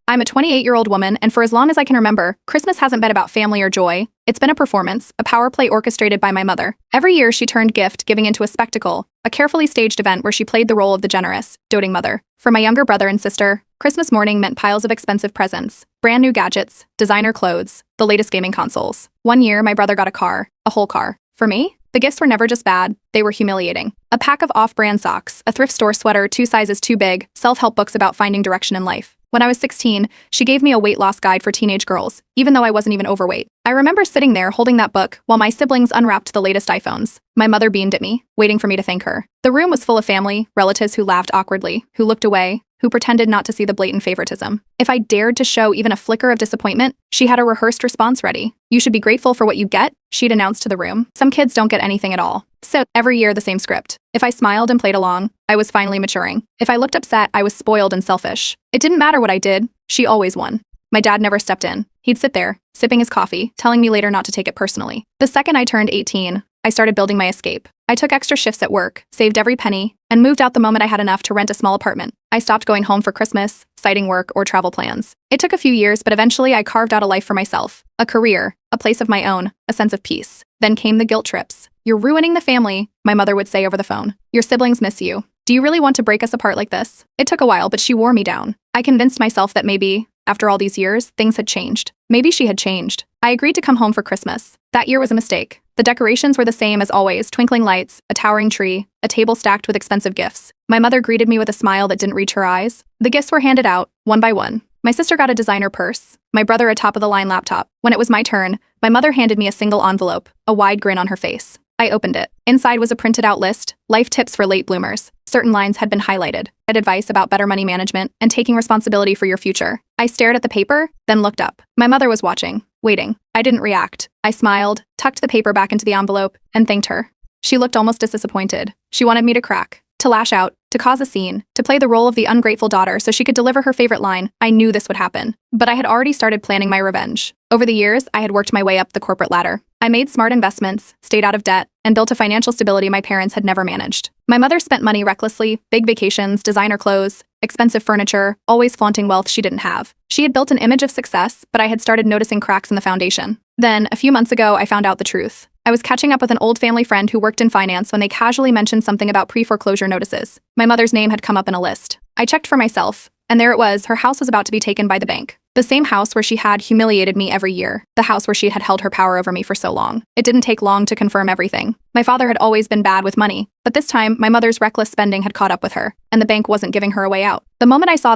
I'm a 28-year-old woman, and for as long as I can remember, Christmas hasn't been about family or joy. It's been a performance, a power play orchestrated by my mother. Every year she turned gift-giving into a spectacle, a carefully staged event where she played the role of the generous, doting mother. For my younger brother and sister, Christmas morning meant piles of expensive presents, brand new gadgets, designer clothes, the latest gaming consoles. One year, my brother got a car, a whole car. For me, the gifts were never just bad, they were humiliating. A pack of off-brand socks, a thrift store sweater 2 sizes too big, self-help books about finding direction in life. When I was 16, she gave me a weight loss guide for teenage girls, even though I wasn't even overweight. I remember sitting there holding that book while my siblings unwrapped the latest iPhones. My mother beamed at me, waiting for me to thank her. The room was full of family, relatives who laughed awkwardly, who looked away, who pretended not to see the blatant favoritism. If I dared to show even a flicker of disappointment, she had a rehearsed response ready. "You should be grateful for what you get," she'd announced to the room. Some kids don't get anything at all. So, every year the same script. If I smiled and played along, I was finally maturing. If I looked upset, I was spoiled and selfish. It didn't matter what I did, she always won. My dad never stepped in. He'd sit there, sipping his coffee, telling me later not to take it personally. The second I turned 18, I started building my escape. I took extra shifts at work, saved every penny, and moved out the moment I had enough to rent a small apartment. I stopped going home for Christmas, citing work, or travel plans. It took a few years, but eventually I carved out a life for myself. A career, a place of my own, a sense of peace. Then came the guilt trips. "You're ruining the family," my mother would say over the phone. "Your siblings miss you. Do you really want to break us apart like this?" It took a while, but she wore me down. I convinced myself that maybe, after all these years, things had changed. Maybe she had changed. I agreed to come home for Christmas. That year was a mistake. The decorations were the same as always, twinkling lights, a towering tree, a table stacked with expensive gifts. My mother greeted me with a smile that didn't reach her eyes. The gifts were handed out, one by one. My sister got a designer purse, my brother a top-of-the-line laptop. When it was my turn, my mother handed me a single envelope, a wide grin on her face. I opened it. Inside was a printed-out list, life tips for late bloomers. Certain lines had been highlighted, advice about better money management and taking responsibility for your future. I stared at the paper, then looked up. My mother was watching, waiting. I didn't react. I smiled, tucked the paper back into the envelope, and thanked her. She looked almost disappointed. She wanted me to crack, to lash out, to cause a scene, to play the role of the ungrateful daughter so she could deliver her favorite line. I knew this would happen, but I had already started planning my revenge. Over the years, I had worked my way up the corporate ladder. I made smart investments, stayed out of debt, and built a financial stability my parents had never managed. My mother spent money recklessly, big vacations, designer clothes, expensive furniture, always flaunting wealth she didn't have. She had built an image of success, but I had started noticing cracks in the foundation. Then, a few months ago, I found out the truth. I was catching up with an old family friend who worked in finance when they casually mentioned something about pre-foreclosure notices. My mother's name had come up in a list. I checked for myself, and there it was, her house was about to be taken by the bank. The same house where she had humiliated me every year. The house where she had held her power over me for so long. It didn't take long to confirm everything. My father had always been bad with money, but this time, my mother's reckless spending had caught up with her, and the bank wasn't giving her a way out. The moment I saw that